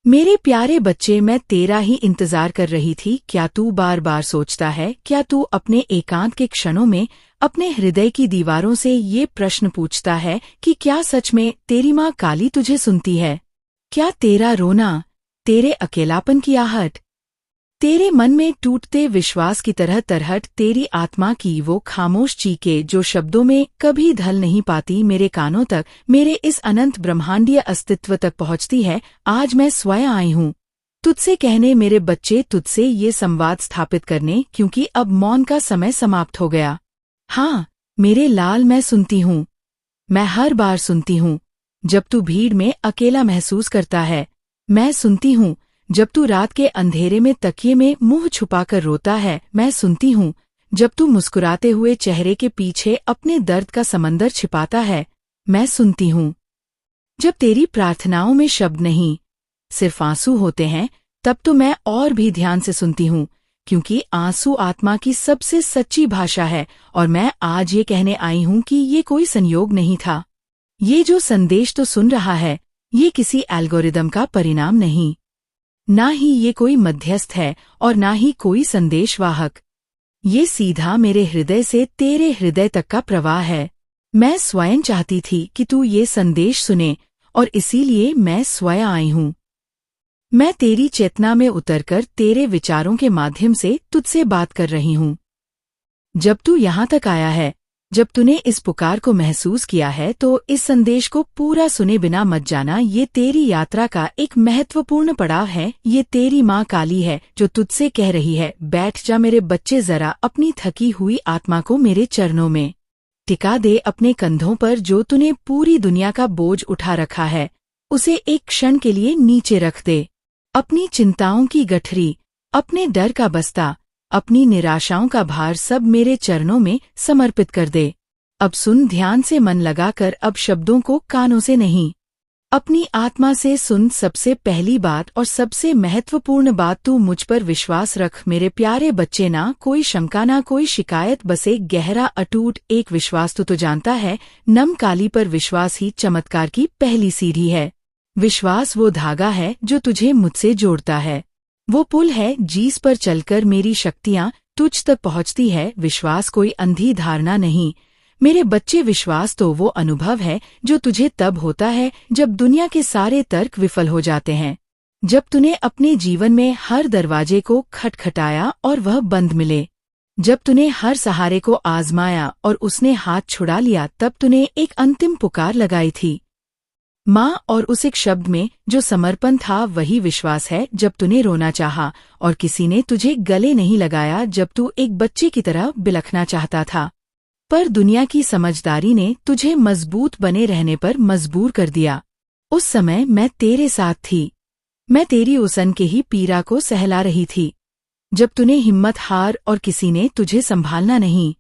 मेरे प्यारे बच्चे, मैं तेरा ही इंतजार कर रही थी। क्या तू बार बार सोचता है? क्या तू अपने एकांत के क्षणों में अपने हृदय की दीवारों से ये प्रश्न पूछता है कि क्या सच में तेरी माँ काली तुझे सुनती है? क्या तेरा रोना, तेरे अकेलापन की आहट, तेरे मन में टूटते विश्वास की तरह तरहट, तेरी आत्मा की वो खामोश चीखें जो शब्दों में कभी ढल नहीं पाती, मेरे कानों तक, मेरे इस अनंत ब्रह्मांडीय अस्तित्व तक पहुंचती है? आज मैं स्वयं आई हूँ तुझसे कहने, मेरे बच्चे, तुझसे ये संवाद स्थापित करने, क्योंकि अब मौन का समय समाप्त हो गया। हाँ मेरे लाल, मैं सुनती हूँ। मैं हर बार सुनती हूँ जब तू भीड़ में अकेला महसूस करता है। मैं सुनती हूँ जब तू रात के अंधेरे में तकिए में मुंह छुपाकर रोता है। मैं सुनती हूँ जब तू मुस्कुराते हुए चेहरे के पीछे अपने दर्द का समंदर छिपाता है। मैं सुनती हूँ जब तेरी प्रार्थनाओं में शब्द नहीं, सिर्फ आंसू होते हैं, तब तो मैं और भी ध्यान से सुनती हूँ, क्योंकि आंसू आत्मा की सबसे सच्ची भाषा है। और मैं आज ये कहने आई हूँ कि ये कोई संयोग नहीं था। ये जो संदेश तो सुन रहा है, ये किसी एल्गोरिदम का परिणाम नहीं, ना ही ये कोई मध्यस्थ है और ना ही कोई संदेशवाहक। ये सीधा मेरे हृदय से तेरे हृदय तक का प्रवाह है। मैं स्वयं चाहती थी कि तू ये संदेश सुने, और इसीलिए मैं स्वयं आई हूँ। मैं तेरी चेतना में उतरकर तेरे विचारों के माध्यम से तुझसे बात कर रही हूँ। जब तू यहाँ तक आया है, जब तूने इस पुकार को महसूस किया है, तो इस संदेश को पूरा सुने बिना मत जाना। ये तेरी यात्रा का एक महत्वपूर्ण पड़ाव है। ये तेरी माँ काली है जो तुझसे कह रही है, बैठ जा मेरे बच्चे, जरा अपनी थकी हुई आत्मा को मेरे चरणों में टिका दे। अपने कंधों पर जो तूने पूरी दुनिया का बोझ उठा रखा है, उसे एक क्षण के लिए नीचे रख दे। अपनी चिंताओं की गठरी, अपने डर का बस्ता, अपनी निराशाओं का भार सब मेरे चरणों में समर्पित कर दे। अब सुन ध्यान से, मन लगाकर, अब शब्दों को कानों से नहीं, अपनी आत्मा से सुन। सबसे पहली बात और सबसे महत्वपूर्ण बात, तू मुझ पर विश्वास रख मेरे प्यारे बच्चे। ना कोई शंका, ना कोई शिकायत, बस एक गहरा अटूट एक विश्वास। तू तो जानता है, नम काली पर विश्वास ही चमत्कार की पहली सीढ़ी है। विश्वास वो धागा है जो तुझे मुझसे जोड़ता है, वो पुल है जिस पर चलकर मेरी शक्तियाँ तुझ तक पहुँचती है। विश्वास कोई अंधी धारणा नहीं मेरे बच्चे, विश्वास तो वो अनुभव है जो तुझे तब होता है जब दुनिया के सारे तर्क विफल हो जाते हैं, जब तूने अपने जीवन में हर दरवाजे को खटखटाया और वह बंद मिले, जब तूने हर सहारे को आजमाया और उसने हाथ छुड़ा लिया, तब तूने एक अंतिम पुकार लगाई थी माँ, और उस एक शब्द में जो समर्पण था वही विश्वास है। जब तूने रोना चाहा और किसी ने तुझे गले नहीं लगाया, जब तू एक बच्चे की तरह बिलखना चाहता था, पर दुनिया की समझदारी ने तुझे मजबूत बने रहने पर मजबूर कर दिया, उस समय मैं तेरे साथ थी। मैं तेरी उसन के ही पीड़ा को सहला रही थी। जब तूने हिम्मत हार और किसी ने तुझे संभालना नहीं,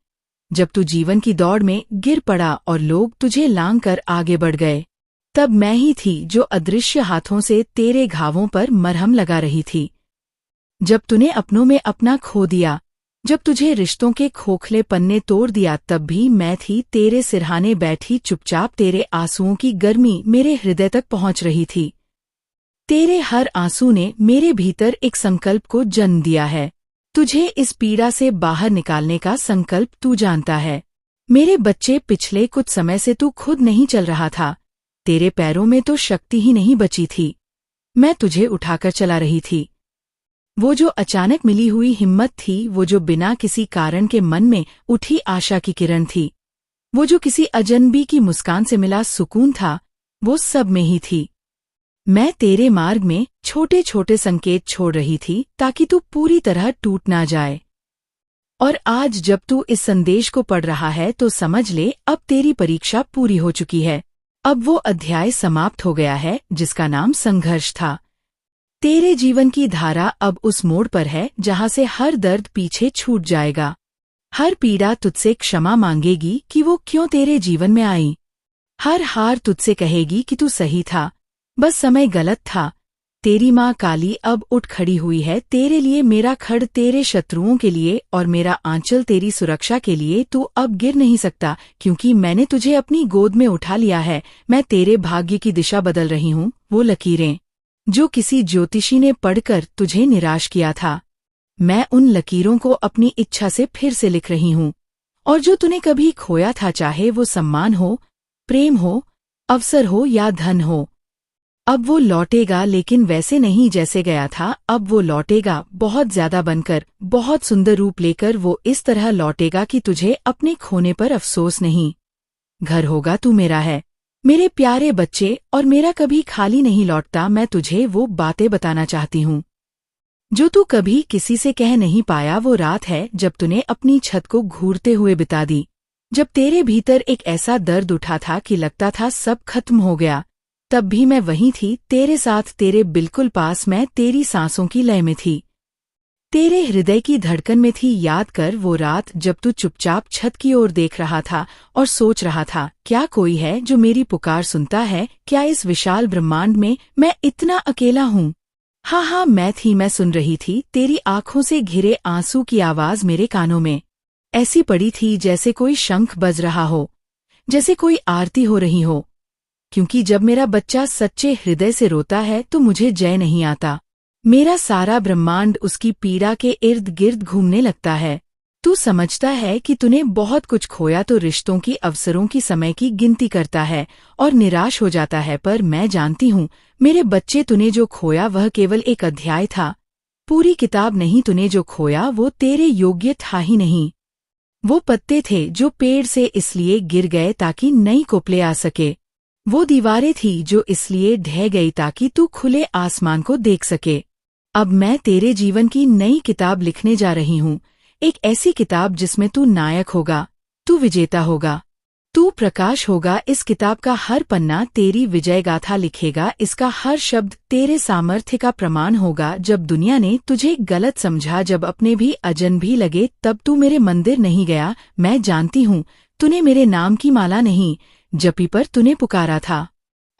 जब तू जीवन की दौड़ में गिर पड़ा और लोग तुझे लांग कर आगे बढ़ गए, तब मैं ही थी जो अदृश्य हाथों से तेरे घावों पर मरहम लगा रही थी। जब तूने अपनों में अपना खो दिया, जब तुझे रिश्तों के खोखले पन्ने तोड़ दिया, तब भी मैं थी तेरे सिरहाने बैठी चुपचाप। तेरे आंसुओं की गर्मी मेरे हृदय तक पहुंच रही थी। तेरे हर आंसू ने मेरे भीतर एक संकल्प को जन्म दिया है, तुझे इस पीड़ा से बाहर निकालने का संकल्प। तू जानता है मेरे बच्चे, पिछले कुछ समय से तू खुद नहीं चल रहा था, तेरे पैरों में तो शक्ति ही नहीं बची थी। मैं तुझे उठाकर चला रही थी। वो जो अचानक मिली हुई हिम्मत थी, वो जो बिना किसी कारण के मन में उठी आशा की किरण थी, वो जो किसी अजनबी की मुस्कान से मिला सुकून था, वो सब में ही थी। मैं तेरे मार्ग में छोटे छोटे संकेत छोड़ रही थी ताकि तू पूरी तरह टूट ना जाए। और आज जब तू इस संदेश को पढ़ रहा है, तो समझ ले, अब तेरी परीक्षा पूरी हो चुकी है। अब वो अध्याय समाप्त हो गया है जिसका नाम संघर्ष था। तेरे जीवन की धारा अब उस मोड़ पर है जहां से हर दर्द पीछे छूट जाएगा। हर पीड़ा तुझसे क्षमा मांगेगी कि वो क्यों तेरे जीवन में आई। हर हार तुझसे कहेगी कि तू सही था, बस समय गलत था। तेरी माँ काली अब उठ खड़ी हुई है तेरे लिए, मेरा खड़ तेरे शत्रुओं के लिए और मेरा आंचल तेरी सुरक्षा के लिए। तू अब गिर नहीं सकता, क्योंकि मैंने तुझे अपनी गोद में उठा लिया है। मैं तेरे भाग्य की दिशा बदल रही हूँ। वो लकीरें जो किसी ज्योतिषी ने पढ़कर तुझे निराश किया था। मैं उन लकीरों को अपनी इच्छा से फिर से लिख रही हूँ, और जो तूने कभी खोया था, चाहे वो सम्मान हो, प्रेम हो, अवसर हो या धन हो, अब वो लौटेगा, लेकिन वैसे नहीं जैसे गया था। अब वो लौटेगा बहुत ज्यादा बनकर, बहुत सुंदर रूप लेकर। वो इस तरह लौटेगा कि तुझे अपने खोने पर अफसोस नहीं। घर होगा, तू मेरा है, मेरे प्यारे बच्चे, और मेरा कभी खाली नहीं लौटता। मैं तुझे वो बातें बताना चाहती हूँ जो तू कभी किसी से कह नहीं पाया। वो रात है जब तूने अपनी छत को घूरते हुए बिता दी, जब तेरे भीतर एक ऐसा दर्द उठा था कि लगता था सब खत्म हो गया। तब भी मैं वहीं थी, तेरे साथ, तेरे बिल्कुल पास। मैं तेरी सांसों की लय में थी, तेरे हृदय की धड़कन में थी। याद कर वो रात जब तू चुपचाप छत की ओर देख रहा था और सोच रहा था, क्या कोई है जो मेरी पुकार सुनता है? क्या इस विशाल ब्रह्मांड में मैं इतना अकेला हूँ? हाँ हाँ, मैं थी, मैं सुन रही थी। तेरी आंखों से घिरे आंसू की आवाज मेरे कानों में ऐसी पड़ी थी जैसे कोई शंख बज रहा हो, जैसे कोई आरती हो रही हो। क्योंकि जब मेरा बच्चा सच्चे हृदय से रोता है तो मुझे जय नहीं आता। मेरा सारा ब्रह्मांड उसकी पीड़ा के इर्द गिर्द घूमने लगता है। तू समझता है कि तूने बहुत कुछ खोया तो रिश्तों की, अवसरों की, समय की गिनती करता है और निराश हो जाता है। पर मैं जानती हूँ मेरे बच्चे, तूने जो खोया वह केवल एक अध्याय था, पूरी किताब नहीं। तूने जो खोया वो तेरे योग्य था ही नहीं। वो पत्ते थे जो पेड़ से इसलिए गिर गए ताकि नई कोपले आ सके। वो दीवारें थी जो इसलिए ढह गई ताकि तू खुले आसमान को देख सके। अब मैं तेरे जीवन की नई किताब लिखने जा रही हूँ, एक ऐसी किताब जिसमें तू नायक होगा, तू विजेता होगा, तू प्रकाश होगा। इस किताब का हर पन्ना तेरी विजय गाथा लिखेगा, इसका हर शब्द तेरे सामर्थ्य का प्रमाण होगा। जब दुनिया ने तुझे गलत समझा, जब अपने भी अजन भी लगे, तब तू मेरे मंदिर नहीं गया। मैं जानती हूँ तूने मेरे नाम की माला नहीं जपी, पर तूने पुकारा था,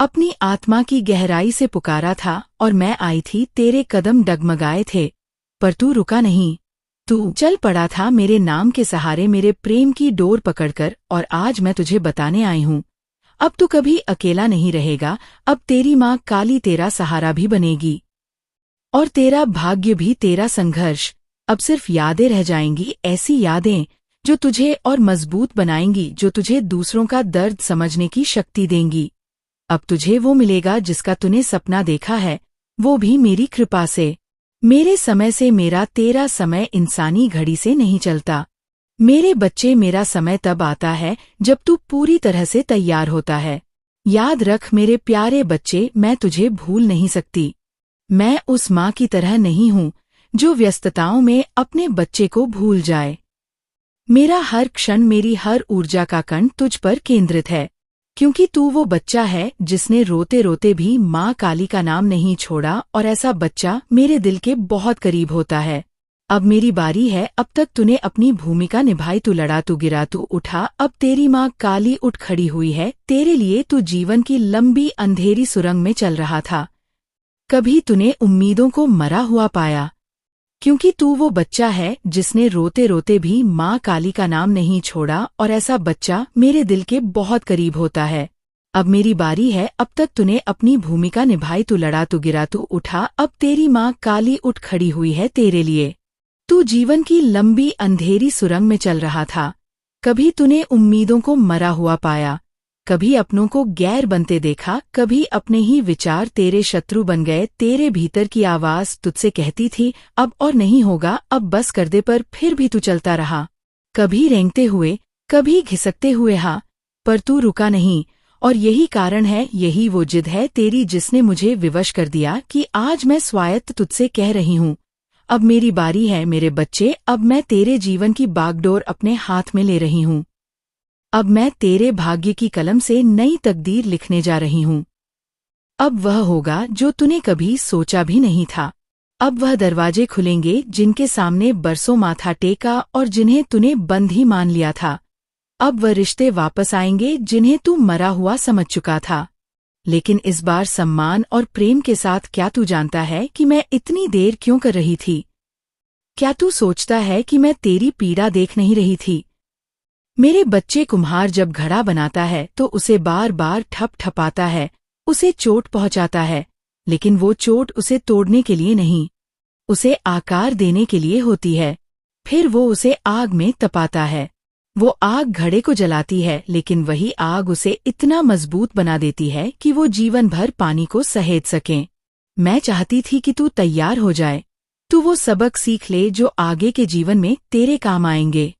अपनी आत्मा की गहराई से पुकारा था। और मैं आई थी, तेरे कदम डगमगाए थे, पर तू रुका नहीं। तू चल पड़ा था मेरे नाम के सहारे, मेरे प्रेम की डोर पकड़कर। और आज मैं तुझे बताने आई हूँ, अब तू कभी अकेला नहीं रहेगा। अब तेरी माँ काली तेरा सहारा भी बनेगी, और तेरा भाग्य भी, तेरा संघर्ष अब सिर्फ यादें रह जाएंगी। ऐसी यादें जो तुझे और मजबूत बनाएंगी, जो तुझे दूसरों का दर्द समझने की शक्ति देंगी। अब तुझे वो मिलेगा जिसका तूने सपना देखा है, वो भी मेरी कृपा से, मेरे समय से। मेरा तेरा समय इंसानी घड़ी से नहीं चलता मेरे बच्चे। मेरा समय तब आता है जब तू पूरी तरह से तैयार होता है। याद रख मेरे प्यारे बच्चे, मैं तुझे भूल नहीं सकती। मैं उस माँ की तरह नहीं हूँ जो व्यस्तताओं में अपने बच्चे को भूल जाए। मेरा हर क्षण, मेरी हर ऊर्जा का कण तुझ पर केंद्रित है, क्योंकि तू वो बच्चा है जिसने रोते रोते भी माँ काली का नाम नहीं छोड़ा। और ऐसा बच्चा मेरे दिल के बहुत करीब होता है। अब मेरी बारी है। अब तक तूने अपनी भूमिका निभाई, तू लड़ा, तू गिरा, तू उठा। अब तेरी माँ काली उठ खड़ी हुई है तेरे लिए। तू जीवन की लंबी अंधेरी सुरंग में चल रहा था, कभी तूने उम्मीदों को मरा हुआ पाया, क्योंकि तू वो बच्चा है जिसने रोते रोते भी माँ काली का नाम नहीं छोड़ा। और ऐसा बच्चा मेरे दिल के बहुत करीब होता है। अब मेरी बारी है। अब तक तूने अपनी भूमिका निभाई, तू लड़ा, तू गिरा, तू उठा। अब तेरी माँ काली उठ खड़ी हुई है तेरे लिए। तू जीवन की लंबी अंधेरी सुरंग में चल रहा था, कभी तूने उम्मीदों को मरा हुआ पाया, कभी अपनों को गैर बनते देखा, कभी अपने ही विचार तेरे शत्रु बन गए। तेरे भीतर की आवाज तुझसे कहती थी, अब और नहीं होगा, अब बस कर दे। पर फिर भी तू चलता रहा, कभी रेंगते हुए, कभी घिसकते हुए। हाँ, पर तू रुका नहीं। और यही कारण है, यही वो जिद है तेरी जिसने मुझे विवश कर दिया कि आज मैं स्वायत्त तुझसे कह रही हूँ, अब मेरी बारी है मेरे बच्चे। अब मैं तेरे जीवन की बागडोर अपने हाथ में ले रही हूँ। अब मैं तेरे भाग्य की कलम से नई तकदीर लिखने जा रही हूँ। अब वह होगा जो तूने कभी सोचा भी नहीं था। अब वह दरवाजे खुलेंगे जिनके सामने बरसों माथा टेका और जिन्हें तूने बंद ही मान लिया था। अब वह रिश्ते वापस आएंगे जिन्हें तू मरा हुआ समझ चुका था, लेकिन इस बार सम्मान और प्रेम के साथ। क्या तू जानता है कि मैं इतनी देर क्यों कर रही थी? क्या तू सोचता है कि मैं तेरी पीड़ा देख नहीं रही थी? मेरे बच्चे, कुम्हार जब घड़ा बनाता है तो उसे बार बार ठप ठपाता है, उसे चोट पहुंचाता है, लेकिन वो चोट उसे तोड़ने के लिए नहीं, उसे आकार देने के लिए होती है। फिर वो उसे आग में तपाता है। वो आग घड़े को जलाती है, लेकिन वही आग उसे इतना मजबूत बना देती है कि वो जीवन भर पानी को सहेज सके। मैं चाहती थी कि तू तैयार हो जाए, तू वो सबक सीख ले जो आगे के जीवन में तेरे काम आएंगे।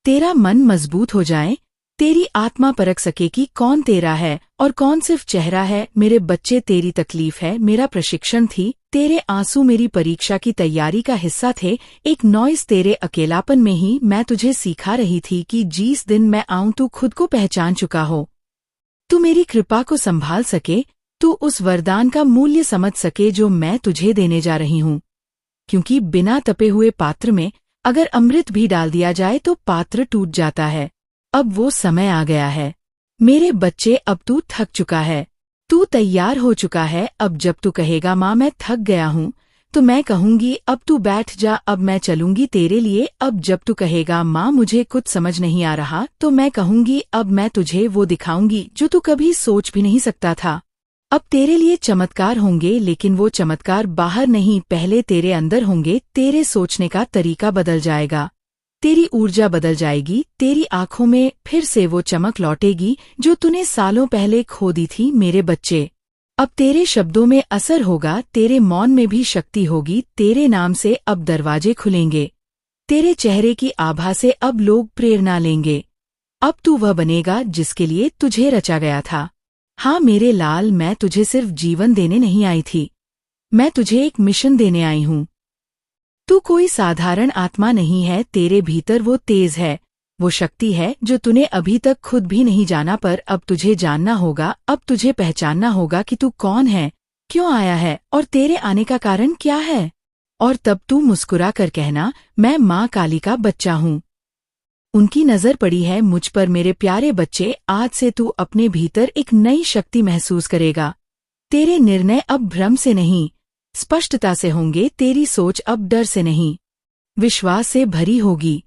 तेरा मन मजबूत हो जाए, तेरी आत्मा परख सके कि कौन तेरा है और कौन सिर्फ चेहरा है। मेरे बच्चे, तेरी तकलीफ है मेरा प्रशिक्षण थी, तेरे आंसू मेरी परीक्षा की तैयारी का हिस्सा थे। एक नॉइस तेरे अकेलापन में ही मैं तुझे सिखा रही थी कि जिस दिन मैं आऊं तू खुद को पहचान चुका हो, तू मेरी कृपा को संभाल सके, तू उस वरदान का मूल्य समझ सके जो मैं तुझे देने जा रही हूं। क्योंकि बिना तपे हुए पात्र में अगर अमृत भी डाल दिया जाए तो पात्र टूट जाता है। अब वो समय आ गया है मेरे बच्चे, अब तू थक चुका है, तू तैयार हो चुका है। अब जब तू कहेगा माँ मैं थक गया हूँ, तो मैं कहूंगी अब तू बैठ जा, अब मैं चलूंगी तेरे लिए। अब जब तू कहेगा माँ मुझे कुछ समझ नहीं आ रहा, तो मैं कहूंगी अब मैं तुझे वो दिखाऊंगी जो तू कभी सोच भी नहीं सकता था। अब तेरे लिए चमत्कार होंगे, लेकिन वो चमत्कार बाहर नहीं, पहले तेरे अंदर होंगे। तेरे सोचने का तरीका बदल जाएगा, तेरी ऊर्जा बदल जाएगी, तेरी आंखों में फिर से वो चमक लौटेगी जो तूने सालों पहले खो दी थी। मेरे बच्चे, अब तेरे शब्दों में असर होगा, तेरे मौन में भी शक्ति होगी। तेरे नाम से अब दरवाजे खुलेंगे, तेरे चेहरे की आभा से अब लोग प्रेरणा लेंगे। अब तू वह बनेगा जिसके लिए तुझे रचा गया था। हाँ मेरे लाल, मैं तुझे सिर्फ जीवन देने नहीं आई थी, मैं तुझे एक मिशन देने आई हूँ। तू कोई साधारण आत्मा नहीं है, तेरे भीतर वो तेज है, वो शक्ति है जो तूने अभी तक खुद भी नहीं जाना, पर अब तुझे जानना होगा। अब तुझे पहचानना होगा कि तू कौन है, क्यों आया है और तेरे आने का कारण क्या है। और तब तू मुस्कुरा कर कहना मैं माँ काली का बच्चा हूँ। उनकी नजर पड़ी है मुझ पर। मेरे प्यारे बच्चे, आज से तू अपने भीतर एक नई शक्ति महसूस करेगा। तेरे निर्णय अब भ्रम से नहीं, स्पष्टता से होंगे। तेरी सोच अब डर से नहीं, विश्वास से भरी होगी।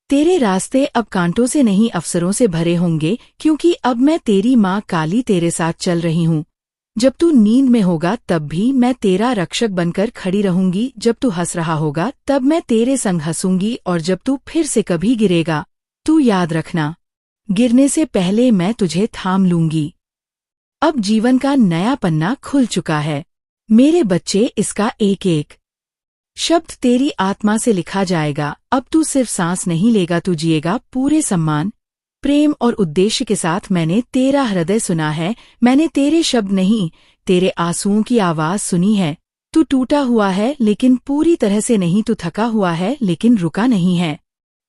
तेरे रास्ते अब कांटों से नहीं, अवसरों से भरे होंगे, क्योंकि अब मैं तेरी माँ काली तेरे साथ चल रही हूँ। जब तू नींद में होगा तब भी मैं तेरा रक्षक बनकर खड़ी रहूंगी, जब तू हंस रहा होगा तब मैं तेरे संग हंसूंगी, और जब तू फिर से कभी गिरेगा तू याद रखना, गिरने से पहले मैं तुझे थाम लूंगी। अब जीवन का नया पन्ना खुल चुका है मेरे बच्चे, इसका एक एक शब्द तेरी आत्मा से लिखा जाएगा। अब तू सिर्फ सांस नहीं लेगा, तू जिएगा पूरे सम्मान, प्रेम और उद्देश्य के साथ। मैंने तेरा हृदय सुना है, मैंने तेरे शब्द नहीं, तेरे आंसुओं की आवाज सुनी है। तू टूटा हुआ है लेकिन पूरी तरह से नहीं, तू थका हुआ है लेकिन रुका नहीं है।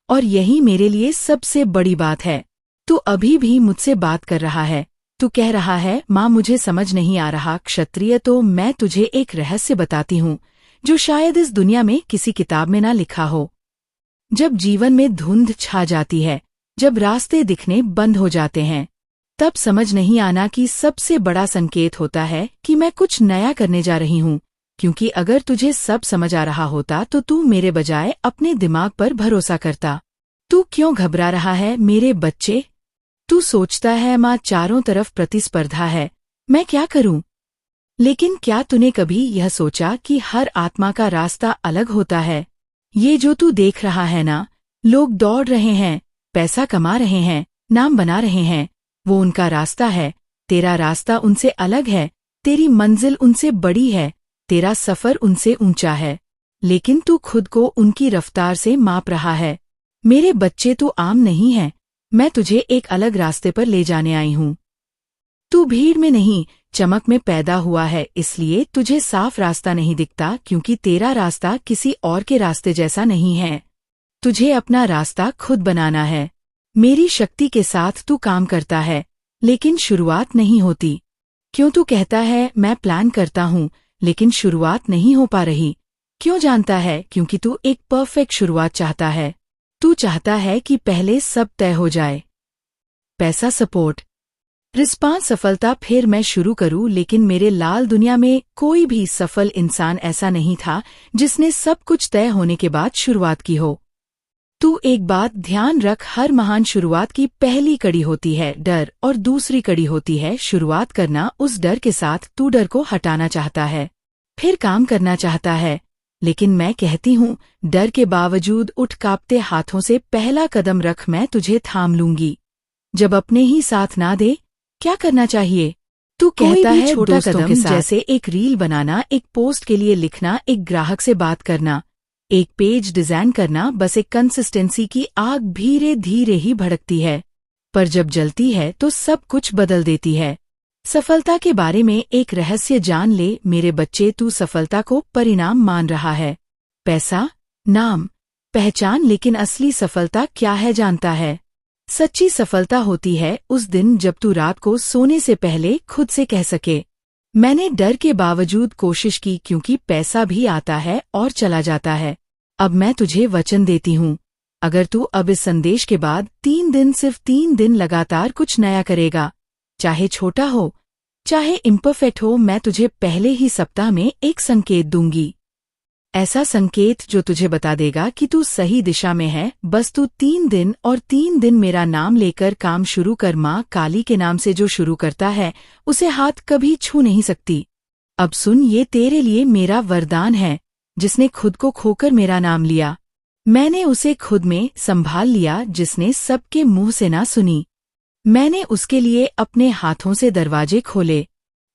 और यही मेरे लिए सबसे बड़ी बात है, तू अभी भी मुझसे बात कर रहा है। तू कह रहा है माँ मुझे समझ नहीं आ रहा। क्षत्रिय, तो मैं तुझे एक रहस्य बताती हूँ जो शायद इस दुनिया में किसी किताब में ना लिखा हो। जब जीवन में धुंध छा जाती है, जब रास्ते दिखने बंद हो जाते हैं, तब समझ नहीं आना कि सबसे बड़ा संकेत होता है कि मैं कुछ नया करने जा रही हूँ। क्योंकि अगर तुझे सब समझ आ रहा होता तो तू मेरे बजाय अपने दिमाग पर भरोसा करता। तू क्यों घबरा रहा है मेरे बच्चे? तू सोचता है माँ चारों तरफ प्रतिस्पर्धा है, मैं क्या करूं? लेकिन क्या तूने कभी यह सोचा कि हर आत्मा का रास्ता अलग होता है? ये जो तू देख रहा है ना, लोग दौड़ रहे हैं, पैसा कमा रहे हैं, नाम बना रहे हैं, वो उनका रास्ता है। तेरा रास्ता उनसे अलग है, तेरी मंजिल उनसे बड़ी है, तेरा सफर उनसे ऊंचा है, लेकिन तू खुद को उनकी रफ्तार से माप रहा है। मेरे बच्चे, तू आम नहीं है, मैं तुझे एक अलग रास्ते पर ले जाने आई हूँ। तू भीड़ में नहीं, चमक में पैदा हुआ है, इसलिए तुझे साफ रास्ता नहीं दिखता, क्योंकि तेरा रास्ता किसी और के रास्ते जैसा नहीं है। तुझे अपना रास्ता खुद बनाना है। मेरी शक्ति के साथ तू काम करता है, लेकिन शुरुआत नहीं होती। क्यों? तू कहता है मैं प्लान करता हूँ, लेकिन शुरुआत नहीं हो पा रही। क्यों जानता है? क्योंकि तू एक परफेक्ट शुरुआत चाहता है। तू चाहता है कि पहले सब तय हो जाए, पैसा, सपोर्ट, रिस्पांस, सफलता, फिर मैं शुरू करूं। लेकिन मेरे लाल, दुनिया में कोई भी सफल इंसान ऐसा नहीं था जिसने सब कुछ तय होने के बाद शुरुआत की हो। तू एक बात ध्यान रख, हर महान शुरुआत की पहली कड़ी होती है डर और दूसरी कड़ी होती है शुरुआत करना। उस डर के साथ तू डर को हटाना चाहता है, फिर काम करना चाहता है, लेकिन मैं कहती हूँ डर के बावजूद उठ, कांपते हाथों से पहला कदम रख, मैं तुझे थाम लूंगी। जब अपने ही साथ ना दे, क्या करना चाहिए? तू कहता है छोटा कदम, जैसे एक रील बनाना, एक पोस्ट के लिए लिखना, एक ग्राहक से बात करना, एक पेज डिजाइन करना। बस एक कंसिस्टेंसी की आग धीरे धीरे ही भड़कती है, पर जब जलती है तो सब कुछ बदल देती है। सफलता के बारे में एक रहस्य जान ले मेरे बच्चे, तू सफलता को परिणाम मान रहा है, पैसा, नाम, पहचान, लेकिन असली सफलता क्या है जानता है? सच्ची सफलता होती है उस दिन जब तू रात को सोने से पहले खुद से कह सके, मैंने डर के बावजूद कोशिश की, क्योंकि पैसा भी आता है और चला जाता है। अब मैं तुझे वचन देती हूँ, अगर तू अब इस संदेश के बाद 3 दिन, सिर्फ 3 दिन लगातार कुछ नया करेगा, चाहे छोटा हो, चाहे इम्परफेक्ट हो, मैं तुझे पहले ही सप्ताह में एक संकेत दूंगी। ऐसा संकेत जो तुझे बता देगा कि तू सही दिशा में है। बस तू 3 दिन और 3 दिन मेरा नाम लेकर काम शुरू कर। माँ काली के नाम से जो शुरू करता है उसे हाथ कभी छू नहीं सकती। अब सुन, ये तेरे लिए मेरा वरदान है। जिसने खुद को खोकर मेरा नाम लिया, मैंने उसे खुद में संभाल लिया। जिसने सबके मुंह से ना सुनी, मैंने उसके लिए अपने हाथों से दरवाजे खोले।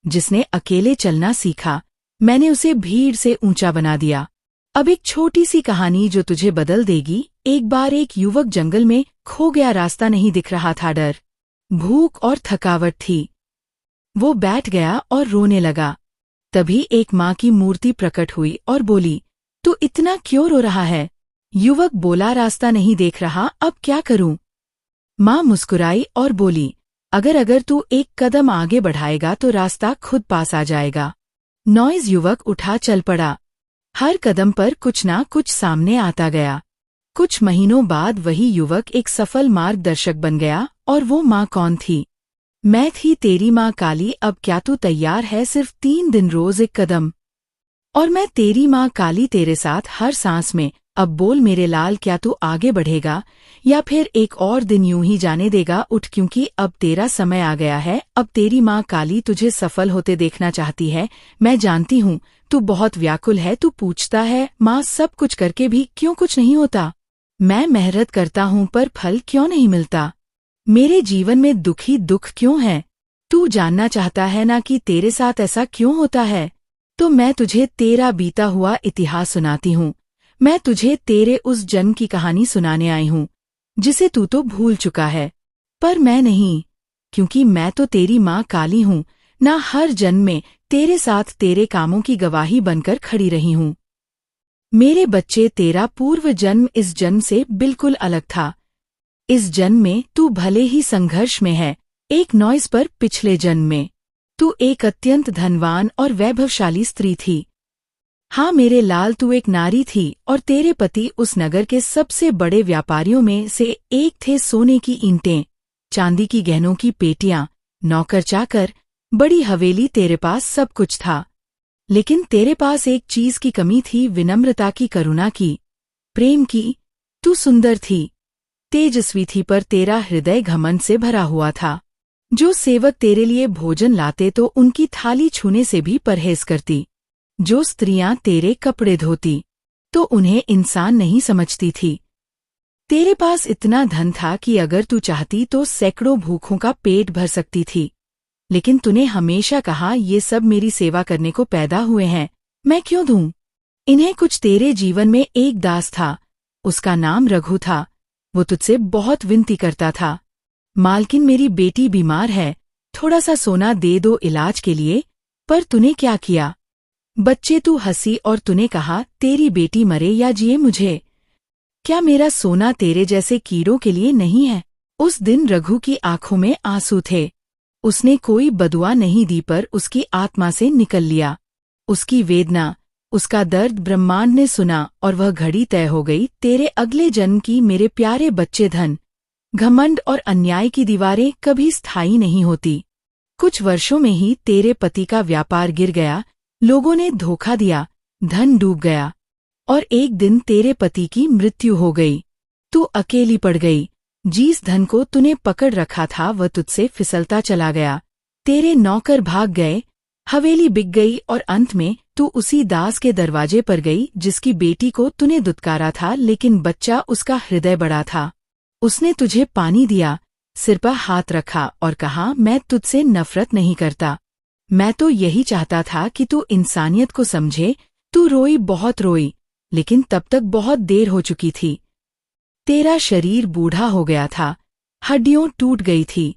जिसने अकेले चलना सीखा, मैंने उसे भीड़ से ऊंचा बना दिया। अब एक छोटी सी कहानी जो तुझे बदल देगी। एक बार एक युवक जंगल में खो गया, रास्ता नहीं दिख रहा था, डर, भूख और थकावट थी। वो बैठ गया और रोने लगा। तभी एक माँ की मूर्ति प्रकट हुई और बोली, तू इतना क्यों रो रहा है? युवक बोला, रास्ता नहीं देख रहा, अब क्या करूं? माँ मुस्कुराई और बोली, अगर तू एक कदम आगे बढ़ाएगा तो रास्ता खुद पास आ जाएगा। नॉइज युवक उठा, चल पड़ा। हर कदम पर कुछ ना कुछ सामने आता गया। कुछ महीनों बाद वही युवक एक सफल मार्गदर्शक बन गया। और वो माँ कौन थी? मैं थी, तेरी माँ काली। अब क्या तू तैयार है? सिर्फ 3 दिन, रोज एक कदम, और मैं तेरी माँ काली तेरे साथ हर सांस में। अब बोल मेरे लाल, क्या तू आगे बढ़ेगा या फिर एक और दिन यूं ही जाने देगा? उठ, क्योंकि अब तेरा समय आ गया है। अब तेरी माँ काली तुझे सफल होते देखना चाहती है। मैं जानती हूँ तू बहुत व्याकुल है। तू पूछता है, माँ सब कुछ करके भी क्यों कुछ नहीं होता? मैं मेहनत करता हूँ पर फल क्यों नहीं मिलता? मेरे जीवन में दुख क्यों है? तू जानना चाहता है ना कि तेरे साथ ऐसा क्यों होता है? तो मैं तुझे तेरा बीता हुआ इतिहास सुनाती हूँ। मैं तुझे तेरे उस जन्म की कहानी सुनाने आई हूँ जिसे तू तो भूल चुका है, पर मैं नहीं, क्योंकि मैं तो तेरी माँ काली हूँ ना। हर जन्म में तेरे साथ तेरे कामों की गवाही बनकर खड़ी रही हूँ। मेरे बच्चे, तेरा पूर्व जन्म इस जन्म से बिल्कुल अलग था। इस जन्म में तू भले ही संघर्ष में है, एक नॉइज, पर पिछले जन्म में तू एक अत्यंत धनवान और वैभवशाली स्त्री थी। हाँ मेरे लाल, तू एक नारी थी और तेरे पति उस नगर के सबसे बड़े व्यापारियों में से एक थे। सोने की ईंटें, चांदी की गहनों की पेटियां, नौकर चाकर, बड़ी हवेली, तेरे पास सब कुछ था। लेकिन तेरे पास एक चीज की कमी थी, विनम्रता की, करुणा की, प्रेम की। तू सुंदर थी, तेजस्वी थी, पर तेरा हृदय घमंड से भरा हुआ था। जो सेवक तेरे लिए भोजन लाते तो उनकी थाली छूने से भी परहेज करती। जो स्त्रियां तेरे कपड़े धोती तो उन्हें इंसान नहीं समझती थी। तेरे पास इतना धन था कि अगर तू चाहती तो सैकड़ों भूखों का पेट भर सकती थी। लेकिन तूने हमेशा कहा, ये सब मेरी सेवा करने को पैदा हुए हैं, मैं क्यों दूं इन्हें कुछ? तेरे जीवन में एक दास था, उसका नाम रघु था। वो तुझसे बहुत विनती करता था, मालकिन मेरी बेटी बीमार है, थोड़ा सा सोना दे दो इलाज के लिए। पर तूने क्या किया? बच्चे, तू हंसी और तूने कहा, तेरी बेटी मरे या जिए, मुझे क्या? मेरा सोना तेरे जैसे कीड़ों के लिए नहीं है। उस दिन रघु की आंखों में आंसू थे। उसने कोई बदुआ नहीं दी, पर उसकी आत्मा से निकल लिया। उसकी वेदना, उसका दर्द ब्रह्मांड ने सुना और वह घड़ी तय हो गई तेरे अगले जन्म की। मेरे प्यारे बच्चे, धन, घमंड और अन्याय की दीवारें कभी स्थायी नहीं होती। कुछ वर्षों में ही तेरे पति का व्यापार गिर गया, लोगों ने धोखा दिया, धन डूब गया और एक दिन तेरे पति की मृत्यु हो गई। तू अकेली पड़ गई। जिस धन को तूने पकड़ रखा था वह तुझसे फिसलता चला गया। तेरे नौकर भाग गए, हवेली बिक गई और अंत में तू उसी दास के दरवाजे पर गई जिसकी बेटी को तूने दुत्कारा था, लेकिन बच्चा उसका हृदय बड़ा था। उसने तुझे पानी दिया, सिर पर हाथ रखा और कहा, मैं तुझसे नफरत नहीं करता। मैं तो यही चाहता था कि तू इंसानियत को समझे। तू रोई, बहुत रोई, लेकिन तब तक बहुत देर हो चुकी थी। तेरा शरीर बूढ़ा हो गया था, हड्डियां टूट गई थी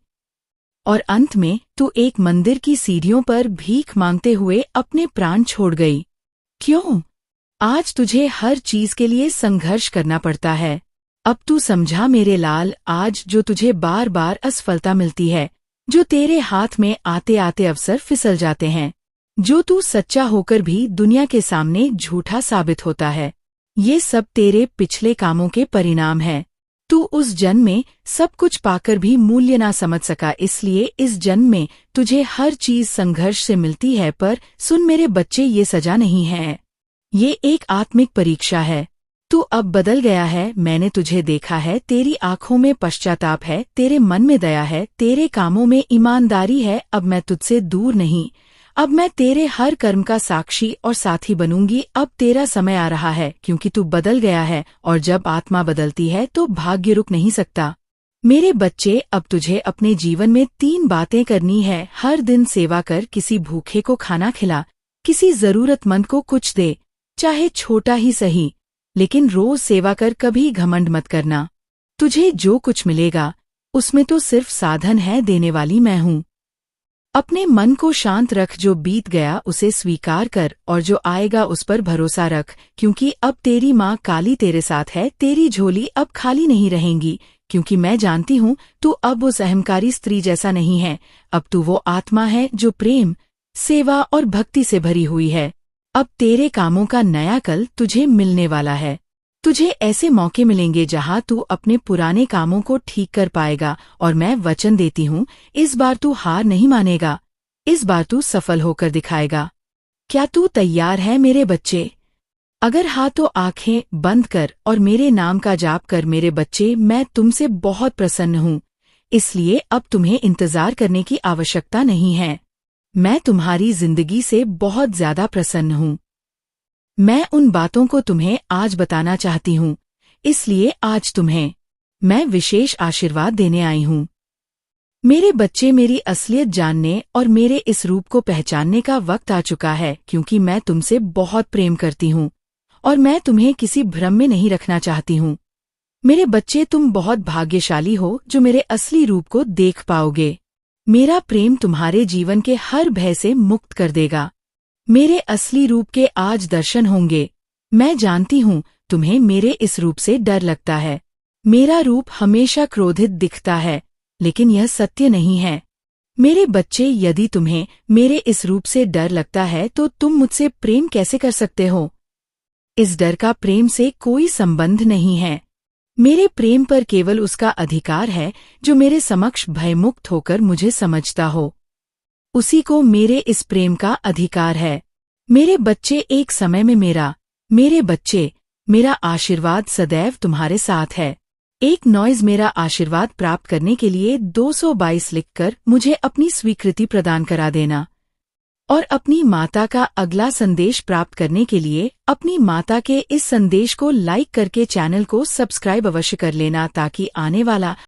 और अंत में तू एक मंदिर की सीढ़ियों पर भीख मांगते हुए अपने प्राण छोड़ गई। क्यों? आज तुझे हर चीज के लिए संघर्ष करना पड़ता है। अब तू समझा मेरे लाल, आज जो तुझे बार बार असफलता मिलती है, जो तेरे हाथ में आते आते अवसर फिसल जाते हैं, जो तू सच्चा होकर भी दुनिया के सामने झूठा साबित होता है, ये सब तेरे पिछले कामों के परिणाम हैं। तू उस जन्म में सब कुछ पाकर भी मूल्य ना समझ सका, इसलिए इस जन्म में तुझे हर चीज संघर्ष से मिलती है। पर सुन मेरे बच्चे, ये सजा नहीं है, ये एक आत्मिक परीक्षा है। तू अब बदल गया है, मैंने तुझे देखा है। तेरी आंखों में पश्चाताप है, तेरे मन में दया है, तेरे कामों में ईमानदारी है। अब मैं तुझसे दूर नहीं, अब मैं तेरे हर कर्म का साक्षी और साथी बनूंगी। अब तेरा समय आ रहा है, क्योंकि तू बदल गया है और जब आत्मा बदलती है तो भाग्य रुक नहीं सकता। मेरे बच्चे, अब तुझे अपने जीवन में 3 बातें करनी है। हर दिन सेवा कर, किसी भूखे को खाना खिला, किसी जरूरतमंद को कुछ दे, चाहे छोटा ही सही, लेकिन रोज सेवा कर, कभी घमंड मत करना। तुझे जो कुछ मिलेगा उसमें तो सिर्फ साधन है, देने वाली मैं हूँ। अपने मन को शांत रख, जो बीत गया उसे स्वीकार कर और जो आएगा उस पर भरोसा रख, क्योंकि अब तेरी माँ काली तेरे साथ है। तेरी झोली अब खाली नहीं रहेंगी, क्योंकि मैं जानती हूँ तू अब उस अहंकारी स्त्री जैसा नहीं है। अब तू वो आत्मा है जो प्रेम, सेवा और भक्ति से भरी हुई है। अब तेरे कामों का नया कल तुझे मिलने वाला है। तुझे ऐसे मौके मिलेंगे जहां तू अपने पुराने कामों को ठीक कर पाएगा, और मैं वचन देती हूँ, इस बार तू हार नहीं मानेगा, इस बार तू सफल होकर दिखाएगा। क्या तू तैयार है मेरे बच्चे? अगर हाँ तो आंखें बंद कर और मेरे नाम का जाप कर। मेरे बच्चे, मैं तुमसे बहुत प्रसन्न हूँ, इसलिए अब तुम्हें इंतजार करने की आवश्यकता नहीं है। मैं तुम्हारी जिंदगी से बहुत ज्यादा प्रसन्न हूँ। मैं उन बातों को तुम्हें आज बताना चाहती हूँ, इसलिए आज तुम्हें मैं विशेष आशीर्वाद देने आई हूँ। मेरे बच्चे, मेरी असलियत जानने और मेरे इस रूप को पहचानने का वक्त आ चुका है, क्योंकि मैं तुमसे बहुत प्रेम करती हूँ और मैं तुम्हें किसी भ्रम में नहीं रखना चाहती हूँ। मेरे बच्चे, तुम बहुत भाग्यशाली हो जो मेरे असली रूप को देख पाओगे। मेरा प्रेम तुम्हारे जीवन के हर भय से मुक्त कर देगा। मेरे असली रूप के आज दर्शन होंगे। मैं जानती हूँ तुम्हें मेरे इस रूप से डर लगता है। मेरा रूप हमेशा क्रोधित दिखता है, लेकिन यह सत्य नहीं है। मेरे बच्चे, यदि तुम्हें मेरे इस रूप से डर लगता है तो तुम मुझसे प्रेम कैसे कर सकते हो? इस डर का प्रेम से कोई संबंध नहीं है। मेरे प्रेम पर केवल उसका अधिकार है जो मेरे समक्ष भयमुक्त होकर मुझे समझता हो। उसी को मेरे इस प्रेम का अधिकार है। मेरे बच्चे, एक समय में मेरे बच्चे, मेरा आशीर्वाद सदैव तुम्हारे साथ है। एक नॉइज मेरा आशीर्वाद प्राप्त करने के लिए 222 लिखकर मुझे अपनी स्वीकृति प्रदान करा देना, और अपनी माता का अगला संदेश प्राप्त करने के लिए अपनी माता के इस संदेश को लाइक करके चैनल को सब्सक्राइब अवश्य कर लेना, ताकि आने वाला